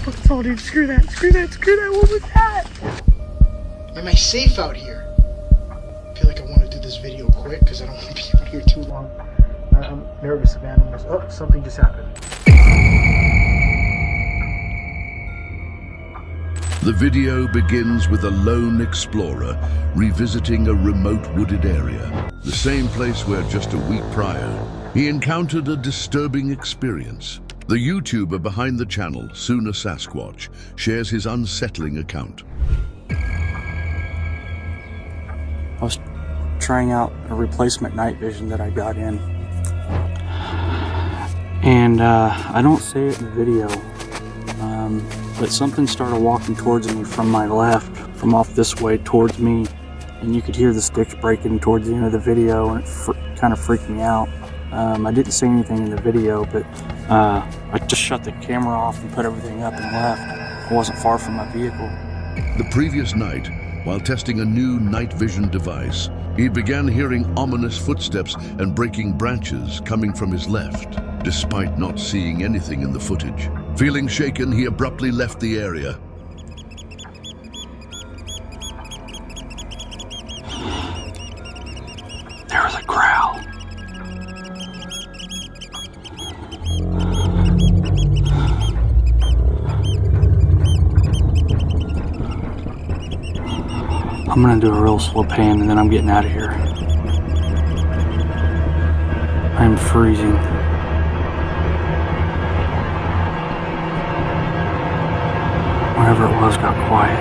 fucking saw, dude. Screw that. What was that? Am I safe out here? I feel like I want to do this video quick because I don't want to be out here too long. I'm nervous of animals. Oh, something just happened. The video begins with a lone explorer revisiting a remote wooded area, the same place where just a week prior, he encountered a disturbing experience. The YouTuber behind the channel, Sooner Sasquatch, shares his unsettling account. I was trying out a replacement night vision that I got in. And I don't say it in the video, but something started walking towards me from my left, from off this way towards me. And you could hear the sticks breaking towards the end of the video, and it kind of freaked me out. I didn't say anything in the video, but I just shut the camera off and put everything up and left. I wasn't far from my vehicle. The previous night, while testing a new night vision device, he began hearing ominous footsteps and breaking branches coming from his left, despite not seeing anything in the footage. Feeling shaken, he abruptly left the area. There was a growl. I'm gonna do a real slow pan and then I'm getting out of here. I'm freezing. Whatever it was got quiet.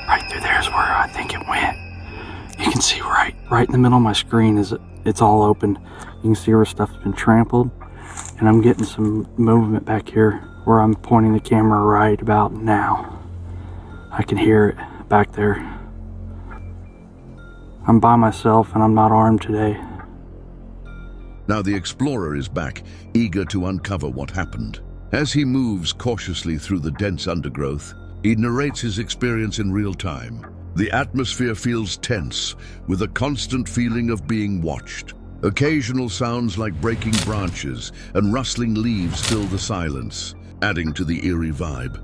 Right through there is where I think it went. You can see right in the middle of my screen is it's all open. You can see where stuff's been trampled, and I'm getting some movement back here where I'm pointing the camera right about now. I can hear it back there. I'm by myself and I'm not armed today. Now the explorer is back, eager to uncover what happened. As he moves cautiously through the dense undergrowth, he narrates his experience in real time. The atmosphere feels tense, with a constant feeling of being watched. Occasional sounds like breaking branches and rustling leaves fill the silence, adding to the eerie vibe.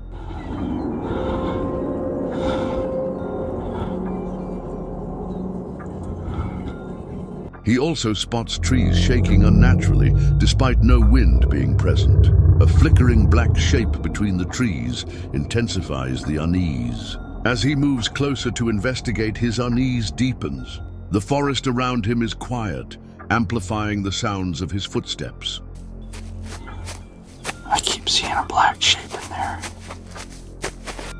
He also spots trees shaking unnaturally, despite no wind being present. A flickering black shape between the trees intensifies the unease. As he moves closer to investigate, his unease deepens. The forest around him is quiet, amplifying the sounds of his footsteps. I keep seeing a black shape in there.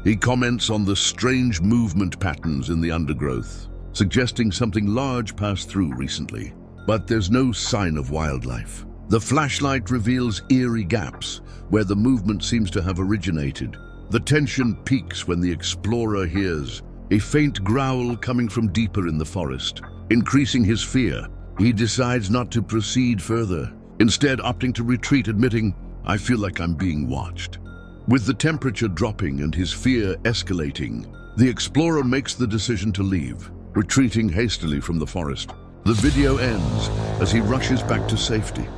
He comments on the strange movement patterns in the undergrowth, suggesting something large passed through recently. But there's no sign of wildlife. The flashlight reveals eerie gaps where the movement seems to have originated. The tension peaks when the explorer hears a faint growl coming from deeper in the forest. Increasing his fear, he decides not to proceed further, instead opting to retreat, admitting, "I feel like I'm being watched." With the temperature dropping and his fear escalating, the explorer makes the decision to leave, retreating hastily from the forest. The video ends as he rushes back to safety,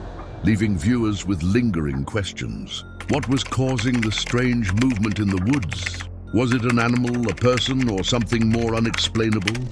leaving viewers with lingering questions. What was causing the strange movement in the woods? Was it an animal, a person, or something more unexplainable?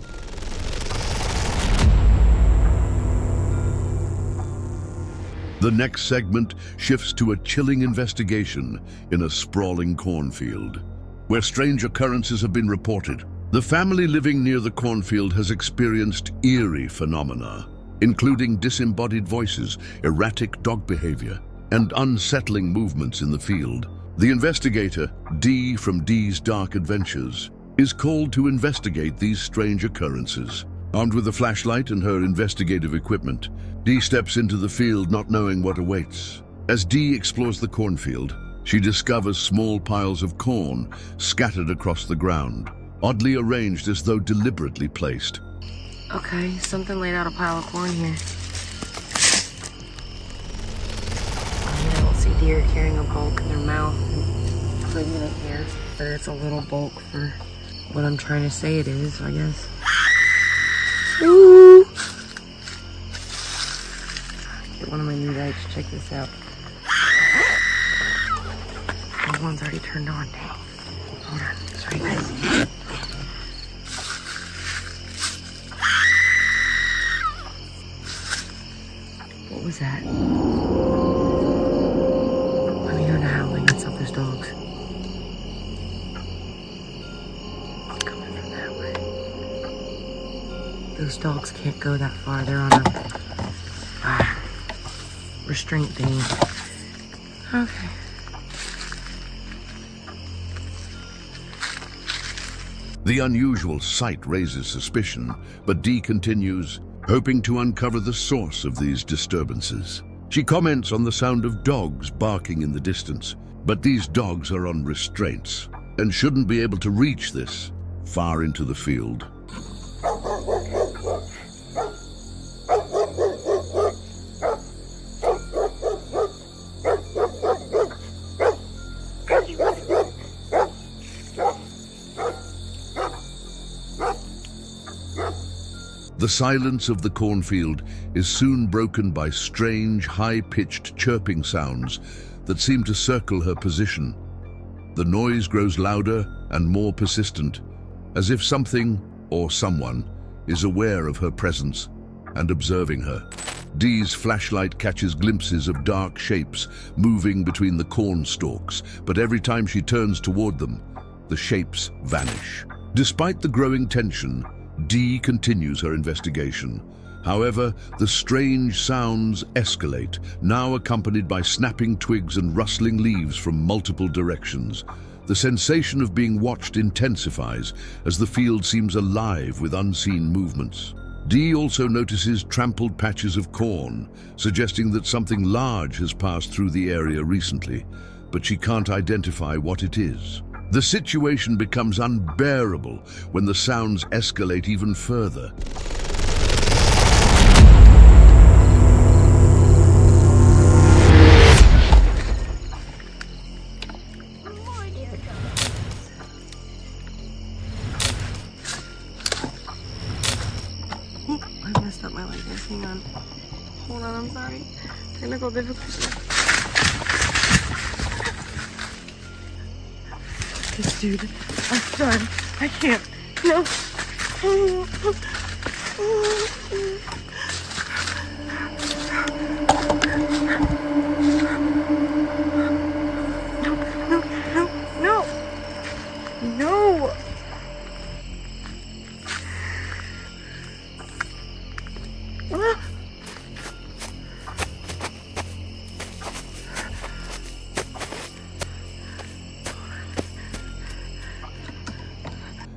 The next segment shifts to a chilling investigation in a sprawling cornfield, where strange occurrences have been reported. The family living near the cornfield has experienced eerie phenomena, including disembodied voices, erratic dog behavior, and unsettling movements in the field. The investigator, Dee from Dee's Dark Adventures, is called to investigate these strange occurrences. Armed with a flashlight and her investigative equipment, Dee steps into the field not knowing what awaits. As Dee explores the cornfield, she discovers small piles of corn scattered across the ground, oddly arranged as though deliberately placed. Okay, something laid out a pile of corn here. I don't see deer carrying a bulk in their mouth and putting it in here, but it's a little bulk for what I'm trying to say it is, I guess. Ooh! Get one of my new lights. Check this out. The one's already turned on. Dang. Hold on. Sorry, guys. What was that? I'm hearing a howling. It's up those dogs. Coming from that way. Those dogs can't go that far. They're on a restraint thingy. Okay. The unusual sight raises suspicion, but Dee continues, hoping to uncover the source of these disturbances. She comments on the sound of dogs barking in the distance, but these dogs are on restraints and shouldn't be able to reach this far into the field. The silence of the cornfield is soon broken by strange, high-pitched chirping sounds that seem to circle her position. The noise grows louder and more persistent, as if something or someone is aware of her presence and observing her. Dee's flashlight catches glimpses of dark shapes moving between the corn stalks, but every time she turns toward them, the shapes vanish. Despite the growing tension, Dee continues her investigation. However, the strange sounds escalate, now accompanied by snapping twigs and rustling leaves from multiple directions. The sensation of being watched intensifies as the field seems alive with unseen movements. Dee also notices trampled patches of corn, suggesting that something large has passed through the area recently, but she can't identify what it is. The situation becomes unbearable when the sounds escalate even further. Oh, I messed up my likeness. Hang on. Hold on, I'm sorry. Technical difficulty. This dude, I'm done. I can't. No. No. No. Ah.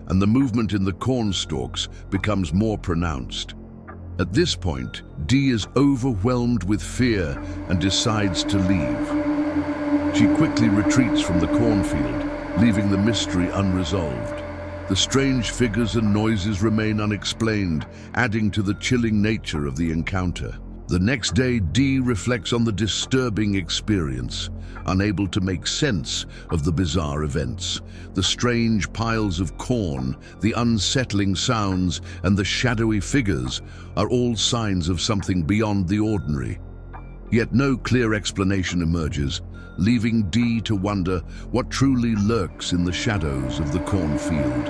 And the movement in the corn stalks becomes more pronounced. At this point, Dee is overwhelmed with fear and decides to leave. She quickly retreats from the cornfield, leaving the mystery unresolved. The strange figures and noises remain unexplained, adding to the chilling nature of the encounter. The next day, Dee reflects on the disturbing experience, unable to make sense of the bizarre events. The strange piles of corn, the unsettling sounds, and the shadowy figures are all signs of something beyond the ordinary. Yet no clear explanation emerges, leaving Dee to wonder what truly lurks in the shadows of the cornfield.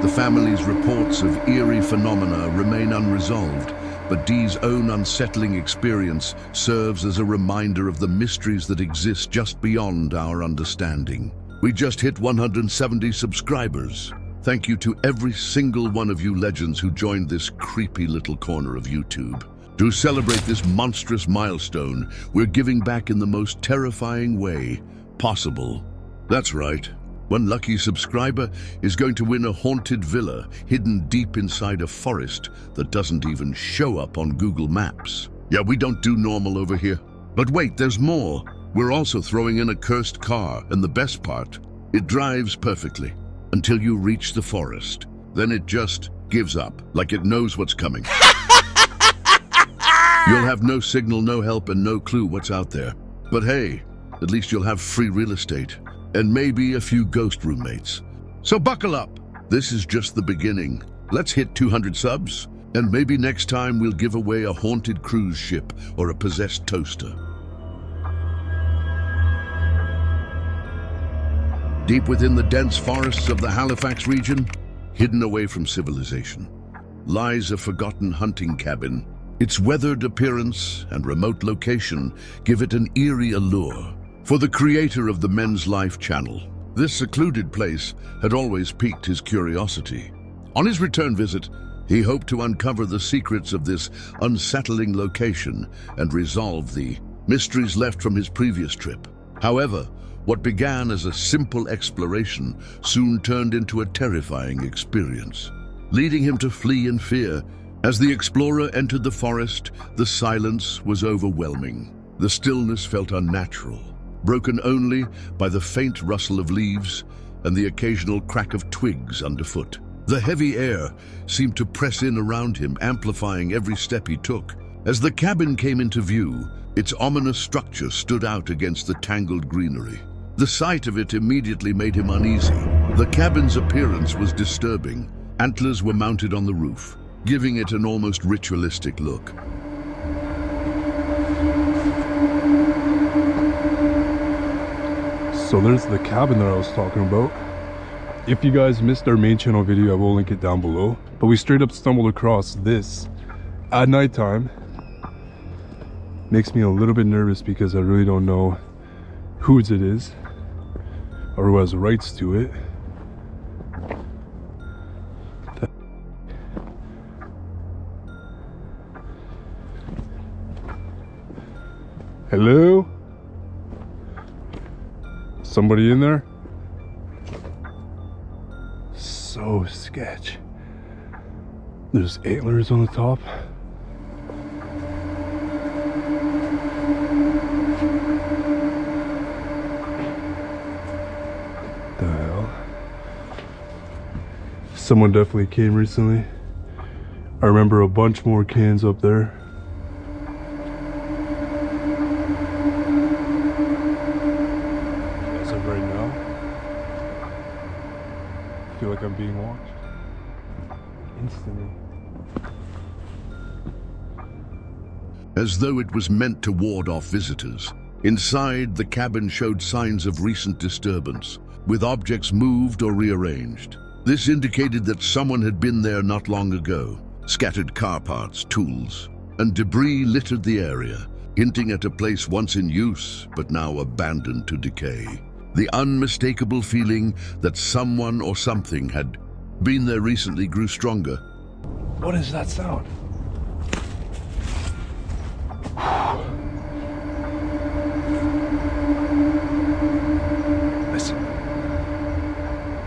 The family's reports of eerie phenomena remain unresolved, but Dee's own unsettling experience serves as a reminder of the mysteries that exist just beyond our understanding. We just hit 170 subscribers. Thank you to every single one of you legends who joined this creepy little corner of YouTube. To celebrate this monstrous milestone, we're giving back in the most terrifying way possible. That's right. One lucky subscriber is going to win a haunted villa hidden deep inside a forest that doesn't even show up on Google Maps. Yeah, we don't do normal over here. But wait, there's more. We're also throwing in a cursed car, and the best part, it drives perfectly until you reach the forest. Then it just gives up, like it knows what's coming. You'll have no signal, no help, and no clue what's out there. But hey, at least you'll have free real estate and maybe a few ghost roommates. So buckle up. This is just the beginning. Let's hit 200 subs, and maybe next time we'll give away a haunted cruise ship or a possessed toaster. Deep within the dense forests of the Halifax region, hidden away from civilization, lies a forgotten hunting cabin. Its weathered appearance and remote location give it an eerie allure. For the creator of the Men's Life channel, this secluded place had always piqued his curiosity. On his return visit, he hoped to uncover the secrets of this unsettling location and resolve the mysteries left from his previous trip. However, what began as a simple exploration soon turned into a terrifying experience, leading him to flee in fear. As the explorer entered the forest, the silence was overwhelming. The stillness felt unnatural, broken only by the faint rustle of leaves and the occasional crack of twigs underfoot. The heavy air seemed to press in around him, amplifying every step he took. As the cabin came into view, its ominous structure stood out against the tangled greenery. The sight of it immediately made him uneasy. The cabin's appearance was disturbing. Antlers were mounted on the roof, giving it an almost ritualistic look. So there's the cabin that I was talking about. If you guys missed our main channel video, I will link it down below. But we straight up stumbled across this at nighttime. Makes me a little bit nervous because I really don't know whose it is or who has rights to it. Hello? Somebody in there? So sketch. There's antlers on the top. The hell? Someone definitely came recently. I remember a bunch more cans up there. As of right now, I feel like I'm being watched instantly. As though it was meant to ward off visitors, inside the cabin showed signs of recent disturbance, with objects moved or rearranged. This indicated that someone had been there not long ago. Scattered car parts, tools, and debris littered the area, hinting at a place once in use but now abandoned to decay. The unmistakable feeling that someone or something had been there recently grew stronger. What is that sound? Listen,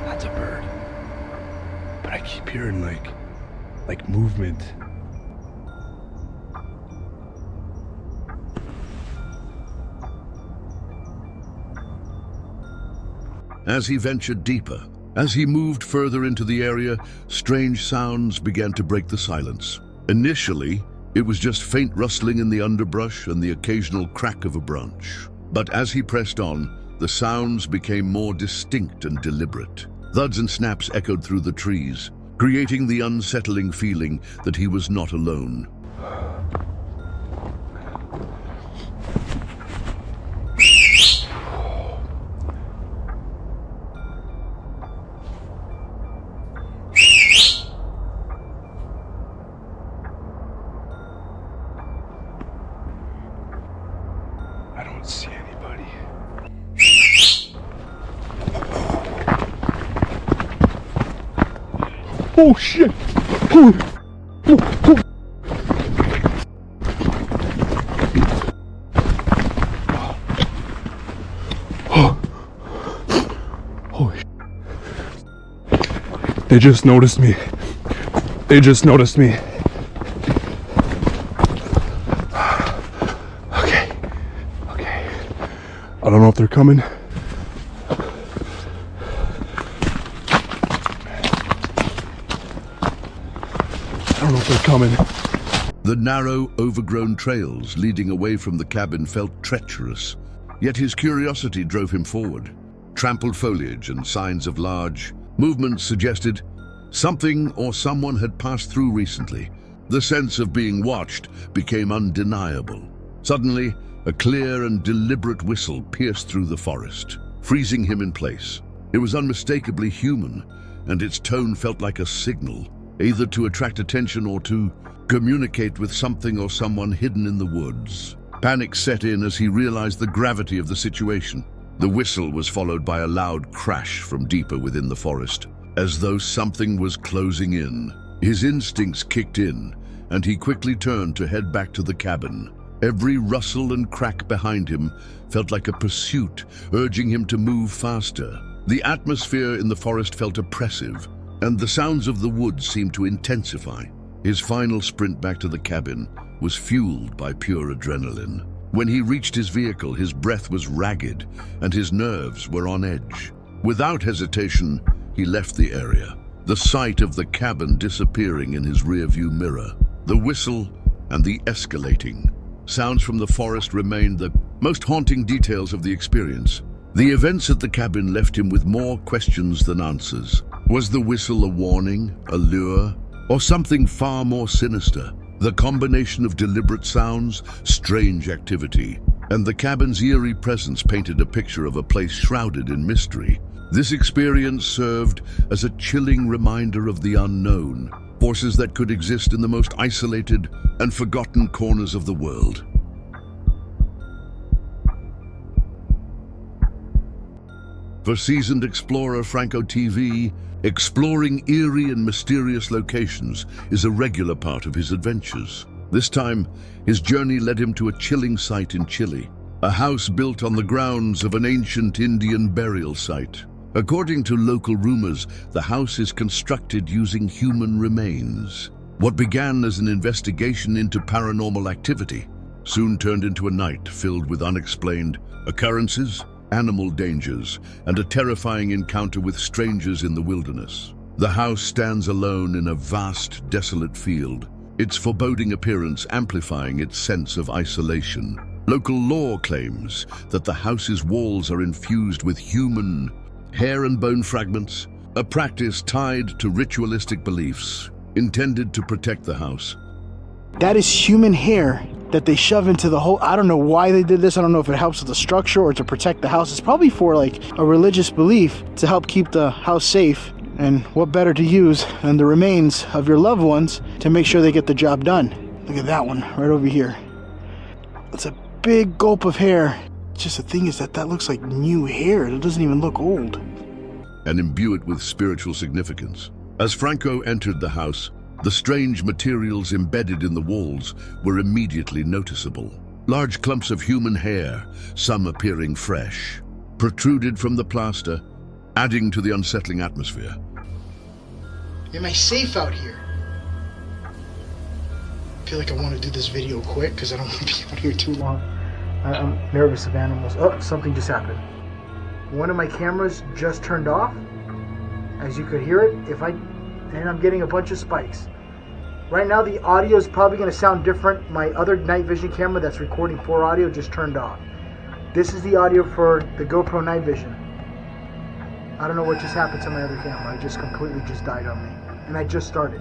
that's a bird. But I keep hearing like movement. As he ventured deeper, as he moved further into the area, strange sounds began to break the silence. Initially, it was just faint rustling in the underbrush and the occasional crack of a branch. But as he pressed on, the sounds became more distinct and deliberate. Thuds and snaps echoed through the trees, creating the unsettling feeling that he was not alone. I don't see anybody. Oh shit! Holy shit. They just noticed me. They just noticed me. Okay. I don't know if they're coming. I don't know if they're coming. The narrow, overgrown trails leading away from the cabin felt treacherous, yet his curiosity drove him forward. Trampled foliage and signs of large movements suggested Something or someone had passed through recently. The sense of being watched became undeniable. Suddenly, a clear and deliberate whistle pierced through the forest, freezing him in place. It was unmistakably human, and its tone felt like a signal, either to attract attention or to communicate with something or someone hidden in the woods. Panic set in as he realized the gravity of the situation. The whistle was followed by a loud crash from deeper within the forest, as though something was closing in. His instincts kicked in, and he quickly turned to head back to the cabin. Every rustle and crack behind him felt like a pursuit, urging him to move faster. The atmosphere in the forest felt oppressive, and the sounds of the woods seemed to intensify. His final sprint back to the cabin was fueled by pure adrenaline. When he reached his vehicle, his breath was ragged, and his nerves were on edge. Without hesitation, he left the area, the sight of the cabin disappearing in his rearview mirror. The whistle and the escalating sounds from the forest remained the most haunting details of the experience. The events at the cabin left him with more questions than answers. Was the whistle a warning, a lure, or something far more sinister? The combination of deliberate sounds, strange activity, and the cabin's eerie presence painted a picture of a place shrouded in mystery. This experience served as a chilling reminder of the unknown, forces that could exist in the most isolated and forgotten corners of the world. For seasoned explorer Franco TV, exploring eerie and mysterious locations is a regular part of his adventures. This time, his journey led him to a chilling site in Chile, a house built on the grounds of an ancient Indian burial site. According to local rumors, the house is constructed using human remains. What began as an investigation into paranormal activity soon turned into a night filled with unexplained occurrences, animal dangers, and a terrifying encounter with strangers in the wilderness. The house stands alone in a vast, desolate field, its foreboding appearance amplifying its sense of isolation. Local lore claims that the house's walls are infused with human hair and bone fragments, a practice tied to ritualistic beliefs intended to protect the house. That is human hair that they shove into the hole. I don't know why they did this. I don't know if it helps with the structure or to protect the house. It's probably for like a religious belief to help keep the house safe. And what better to use than the remains of your loved ones to make sure they get the job done. Look at that one right over here. It's a big gulp of hair. Just the thing is that looks like new hair. It doesn't even look old. And imbue it with spiritual significance. As Franco entered the house, the strange materials embedded in the walls were immediately noticeable. Large clumps of human hair, some appearing fresh, protruded from the plaster, adding to the unsettling atmosphere. Am I safe out here? I feel like I want to do this video quick because I don't want to be out here too long. I'm nervous of animals. Oh, something just happened. One of my cameras just turned off. As you could hear it, and I'm getting a bunch of spikes. Right now the audio is probably going to sound different. My other night vision camera that's recording 4 audio just turned off. This is the audio for the GoPro night vision. I don't know what just happened to my other camera. It just completely just died on me. And I just started.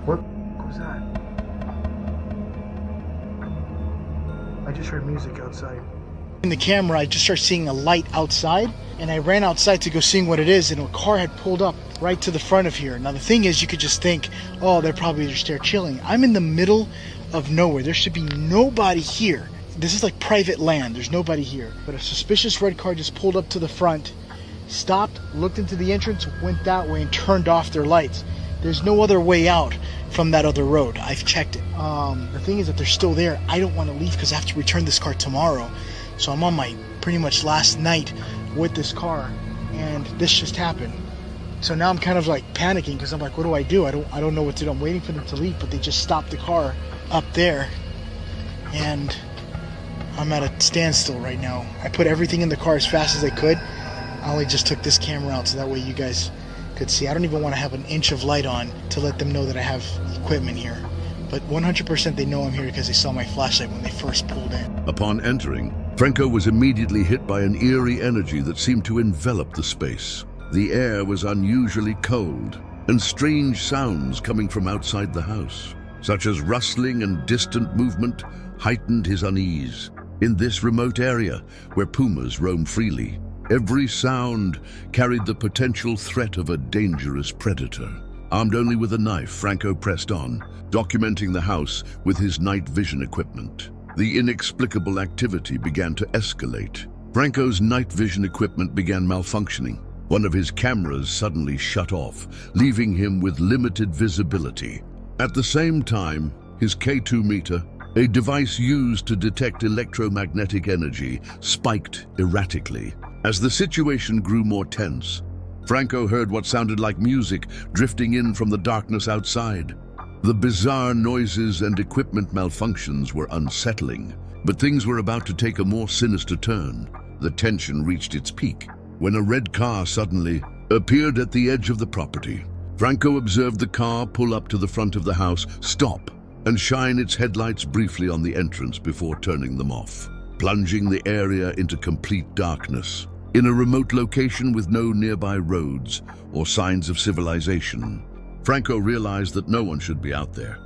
What was that? I just heard music outside. In the camera, I just started seeing a light outside, and I ran outside to go seeing what it is, and a car had pulled up right to the front of here. Now the thing is, you could just think, oh, they're probably just there chilling. I'm in the middle of nowhere. There should be nobody here. This is like private land. There's nobody here. But a suspicious red car just pulled up to the front, stopped, looked into the entrance, went that way, and turned off their lights. There's no other way out from that other road. I've checked it. The thing is that they're still there. I don't want to leave because I have to return this car tomorrow. So I'm on my pretty much last night with this car, and this just happened. So now I'm kind of like panicking because I'm like, what do? I don't know what to do. I'm waiting for them to leave, but they just stopped the car up there, and I'm at a standstill right now. I put everything in the car as fast as I could. I only just took this camera out so that way you guys could see. I don't even want to have an inch of light on to let them know that I have equipment here. But 100% they know I'm here because they saw my flashlight when they first pulled in. Upon entering, Franco was immediately hit by an eerie energy that seemed to envelop the space. The air was unusually cold, and strange sounds coming from outside the house, such as rustling and distant movement, heightened his unease. In this remote area, where pumas roam freely, every sound carried the potential threat of a dangerous predator. Armed only with a knife, Franco pressed on, documenting the house with his night vision equipment. The inexplicable activity began to escalate. Franco's night vision equipment began malfunctioning. One of his cameras suddenly shut off, leaving him with limited visibility. At the same time, his K2 meter, a device used to detect electromagnetic energy, spiked erratically. As the situation grew more tense, Franco heard what sounded like music drifting in from the darkness outside. The bizarre noises and equipment malfunctions were unsettling, but things were about to take a more sinister turn. The tension reached its peak when a red car suddenly appeared at the edge of the property. Franco observed the car pull up to the front of the house, stop, and shine its headlights briefly on the entrance before turning them off, plunging the area into complete darkness. In a remote location with no nearby roads or signs of civilization, Franco realized that no one should be out there.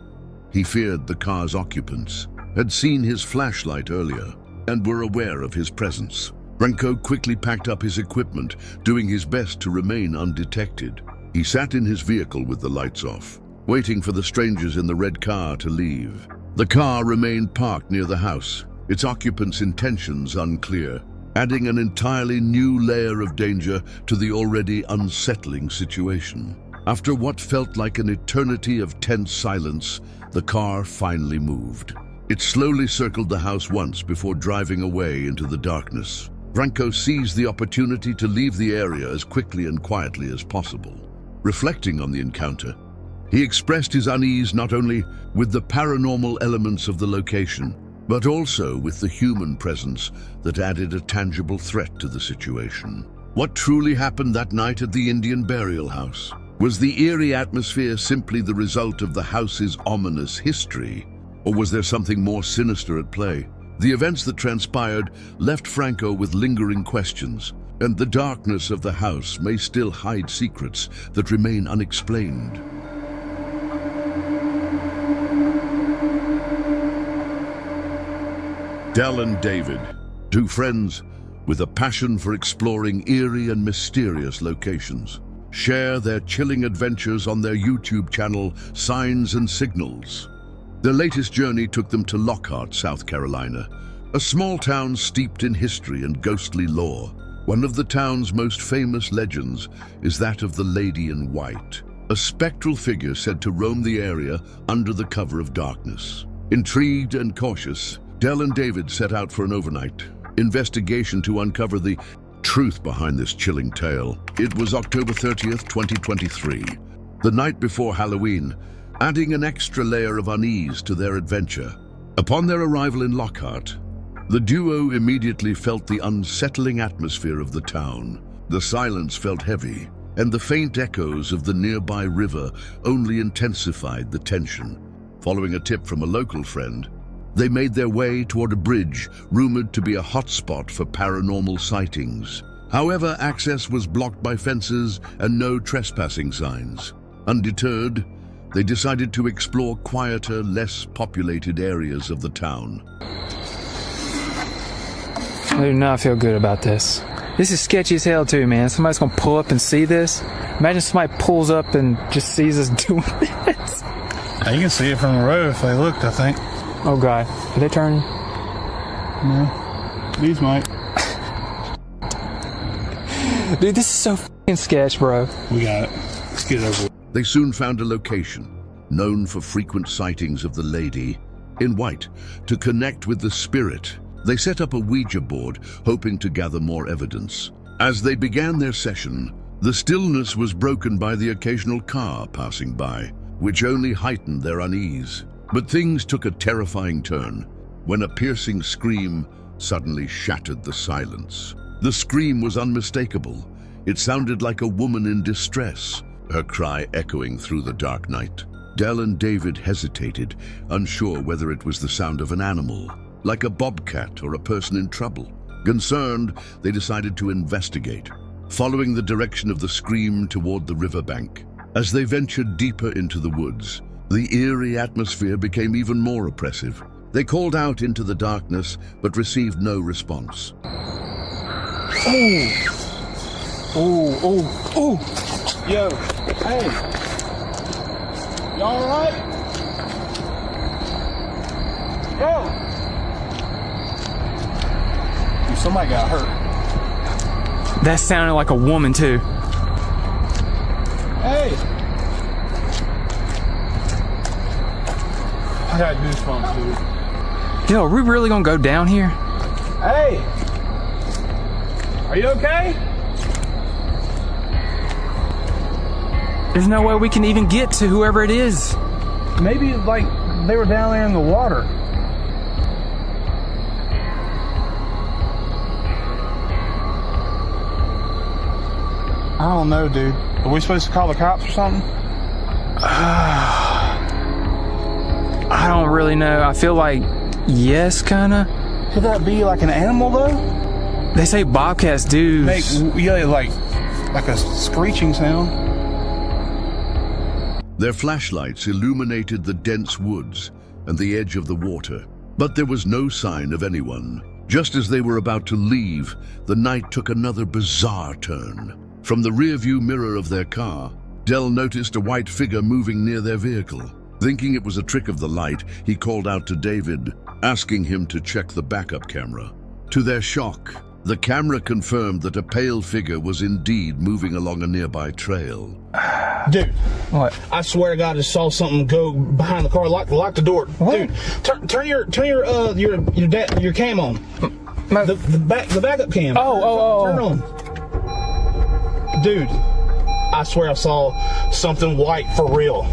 He feared the car's occupants had seen his flashlight earlier and were aware of his presence. Franco quickly packed up his equipment, doing his best to remain undetected. He sat in his vehicle with the lights off, waiting for the strangers in the red car to leave. The car remained parked near the house, its occupants' intentions unclear, adding an entirely new layer of danger to the already unsettling situation. After what felt like an eternity of tense silence, the car finally moved. It slowly circled the house once before driving away into the darkness. Franco seized the opportunity to leave the area as quickly and quietly as possible. Reflecting on the encounter, he expressed his unease not only with the paranormal elements of the location, but also with the human presence that added a tangible threat to the situation. What truly happened that night at the Indian burial house? Was the eerie atmosphere simply the result of the house's ominous history, or was there something more sinister at play? The events that transpired left Franco with lingering questions, and the darkness of the house may still hide secrets that remain unexplained. Del and David, two friends with a passion for exploring eerie and mysterious locations, share their chilling adventures on their YouTube channel, Signs and Signals. Their latest journey took them to Lockhart, South Carolina, a small town steeped in history and ghostly lore. One of the town's most famous legends is that of the Lady in White, a spectral figure said to roam the area under the cover of darkness. Intrigued and cautious, Del and David set out for an overnight investigation to uncover the truth behind this chilling tale. It was October 30th, 2023, the night before Halloween, adding an extra layer of unease to their adventure. Upon their arrival in Lockhart, the duo immediately felt the unsettling atmosphere of the town. The silence felt heavy, and the faint echoes of the nearby river only intensified the tension. Following a tip from a local friend, they made their way toward a bridge rumored to be a hotspot for paranormal sightings. However, access was blocked by fences and no trespassing signs. Undeterred, they decided to explore quieter, less populated areas of the town. I do not feel good about this. This is sketchy as hell too, man. Somebody's gonna pull up and see this. Imagine somebody pulls up and just sees us doing this. You can see it from the road if they looked, I think. Oh god, are they turning? No, these might. Dude, this is so fucking sketch, bro. We got it. Let's get it over with. They soon found a location known for frequent sightings of the Lady in White. To connect with the spirit, they set up a Ouija board, hoping to gather more evidence. As they began their session, the stillness was broken by the occasional car passing by, which only heightened their unease. But things took a terrifying turn when a piercing scream suddenly shattered the silence. The scream was unmistakable. It sounded like a woman in distress, her cry echoing through the dark night. Del and David hesitated, unsure whether it was the sound of an animal like a bobcat or a person in trouble. Concerned, they decided to investigate, following the direction of the scream toward the riverbank. As they ventured deeper into the woods, the eerie atmosphere became even more oppressive. They called out into the darkness, but received no response. Oh. Yo, hey. Y'all alright? Yo. Dude, somebody got hurt. That sounded like a woman too. Hey. I got goosebumps, dude. Yo, are we really gonna go down here? Hey. Are you okay? There's no way we can even get to whoever it is. Maybe like they were down there in the water. I don't know, dude. Are we supposed to call the cops or something? I don't really know. I feel like yes, kinda. Could that be like an animal though? They say bobcats do. Make like a screeching sound. Their flashlights illuminated the dense woods and the edge of the water, but there was no sign of anyone. Just as they were about to leave, the night took another bizarre turn. From the rearview mirror of their car, Dell noticed a white figure moving near their vehicle. Thinking it was a trick of the light, he called out to David, asking him to check the backup camera. To their shock, the camera confirmed that a pale figure was indeed moving along a nearby trail. Dude, What? I swear to God, I just saw something go behind the car. Lock the door. What? Dude, turn your cam on. The backup cam. Oh. Turn it on. Dude, I swear I saw something white for real.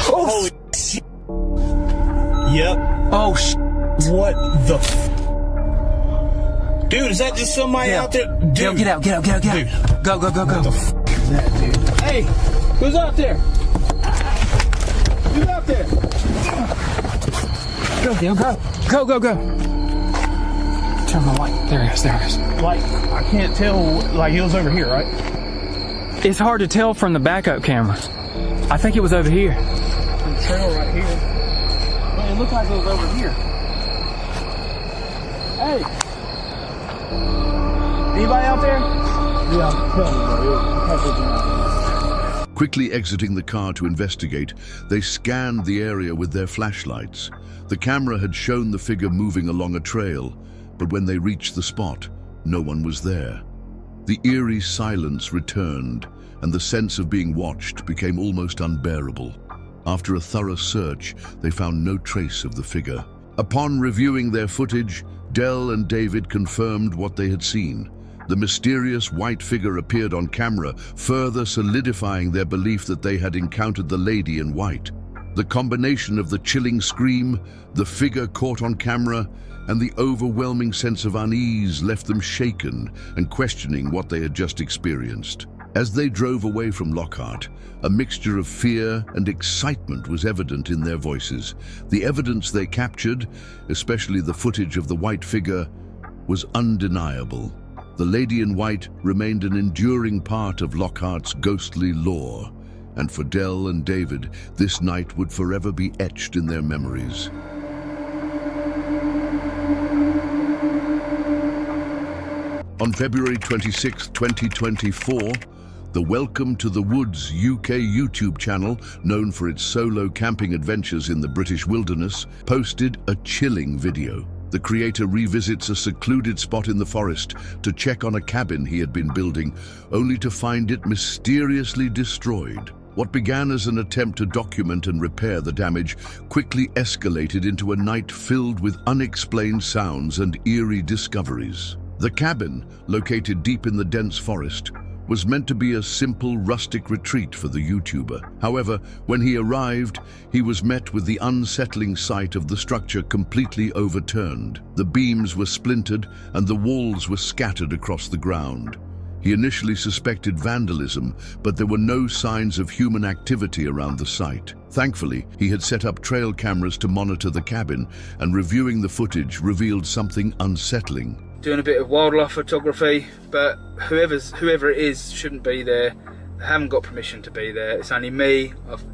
Oh, Holy shit. Yep. oh, What the Dude, is that just somebody out there? Dude. Yo, get out. Dude. Go. Hey, who's out there? Who's out there? Go. Turn the light. There it is. Like, I can't tell, like, he was over here, right? It's hard to tell from the backup camera. I think it was over here. The trail right here. Well, it looked like it was over here. Hey! Anybody out there? Yeah, I'm telling you, bro. Quickly exiting the car to investigate, they scanned the area with their flashlights. The camera had shown the figure moving along a trail, but when they reached the spot, no one was there. The eerie silence returned, and the sense of being watched became almost unbearable. After a thorough search, they found no trace of the figure. Upon reviewing their footage, Dell and David confirmed what they had seen. The mysterious white figure appeared on camera, further solidifying their belief that they had encountered the lady in white. The combination of the chilling scream, the figure caught on camera, and the overwhelming sense of unease left them shaken and questioning what they had just experienced. As they drove away from Lockhart, a mixture of fear and excitement was evident in their voices. The evidence they captured, especially the footage of the white figure, was undeniable. The lady in white remained an enduring part of Lockhart's ghostly lore, and for Dell and David, this night would forever be etched in their memories. On February 26, 2024, the Welcome to the Woods UK YouTube channel, known for its solo camping adventures in the British wilderness, posted a chilling video. The creator revisits a secluded spot in the forest to check on a cabin he had been building, only to find it mysteriously destroyed. What began as an attempt to document and repair the damage quickly escalated into a night filled with unexplained sounds and eerie discoveries. The cabin, located deep in the dense forest, was meant to be a simple, rustic retreat for the YouTuber. However, when he arrived, he was met with the unsettling sight of the structure completely overturned. The beams were splintered and the walls were scattered across the ground. He initially suspected vandalism, but there were no signs of human activity around the site. Thankfully, he had set up trail cameras to monitor the cabin, and reviewing the footage revealed something unsettling. Doing a bit of wildlife photography, but whoever it is shouldn't be there. They haven't got permission to be there. It's only me.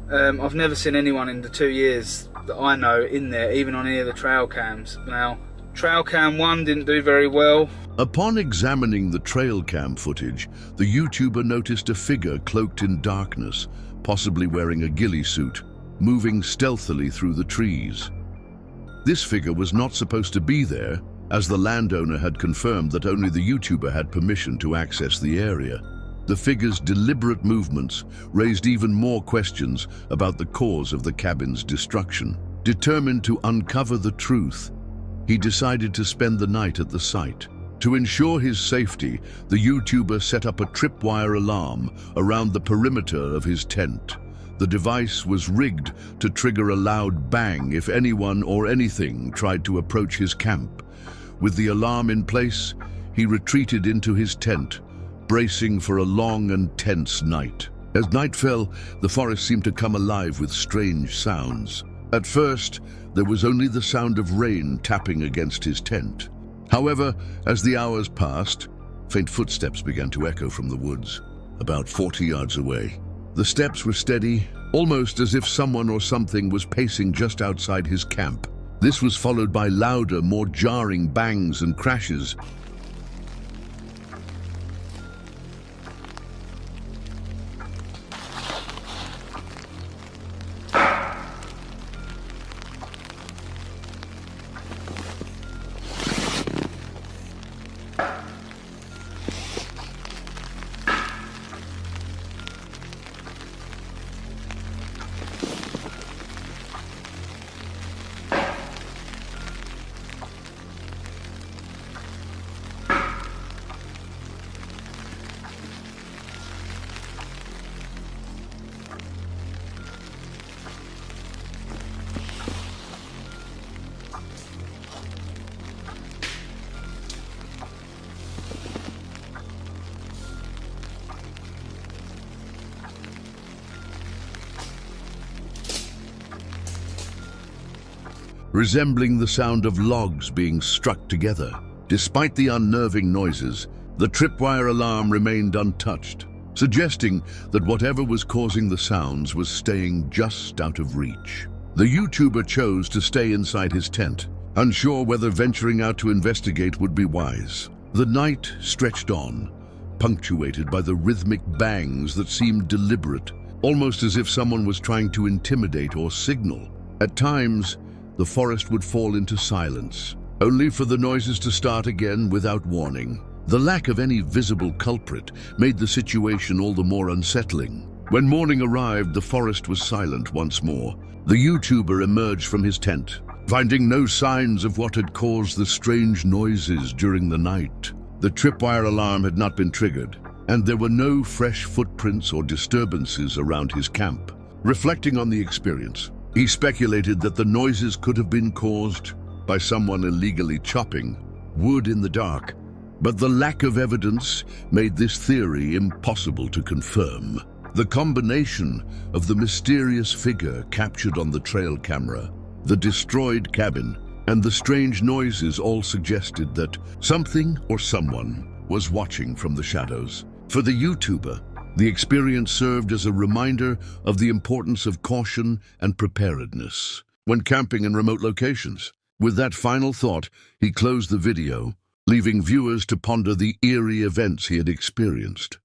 I've never seen anyone in the 2 years that I know in there, even on any of the trail cams. Now, trail cam 1 didn't do very well. Upon examining the trail cam footage, the YouTuber noticed a figure cloaked in darkness, possibly wearing a ghillie suit, moving stealthily through the trees. This figure was not supposed to be there, as the landowner had confirmed that only the YouTuber had permission to access the area. The figure's deliberate movements raised even more questions about the cause of the cabin's destruction. Determined to uncover the truth, he decided to spend the night at the site. To ensure his safety, the YouTuber set up a tripwire alarm around the perimeter of his tent. The device was rigged to trigger a loud bang if anyone or anything tried to approach his camp. With the alarm in place, he retreated into his tent, bracing for a long and tense night. As night fell, the forest seemed to come alive with strange sounds. At first, there was only the sound of rain tapping against his tent. However, as the hours passed, faint footsteps began to echo from the woods, about 40 yards away. The steps were steady, almost as if someone or something was pacing just outside his camp. This was followed by louder, more jarring bangs and crashes. resembling the sound of logs being struck together. Despite the unnerving noises, the tripwire alarm remained untouched, suggesting that whatever was causing the sounds was staying just out of reach. The YouTuber chose to stay inside his tent, unsure whether venturing out to investigate would be wise. The night stretched on, punctuated by the rhythmic bangs that seemed deliberate, almost as if someone was trying to intimidate or signal. At times, the forest would fall into silence, only for the noises to start again without warning. The lack of any visible culprit made the situation all the more unsettling. When morning arrived, the forest was silent once more. The YouTuber emerged from his tent, finding no signs of what had caused the strange noises during the night. The tripwire alarm had not been triggered, and there were no fresh footprints or disturbances around his camp. Reflecting on the experience, he speculated that the noises could have been caused by someone illegally chopping wood in the dark, but the lack of evidence made this theory impossible to confirm. The combination of the mysterious figure captured on the trail camera, the destroyed cabin, and the strange noises all suggested that something or someone was watching from the shadows. For the YouTuber, the experience served as a reminder of the importance of caution and preparedness when camping in remote locations. With that final thought, he closed the video, leaving viewers to ponder the eerie events he had experienced.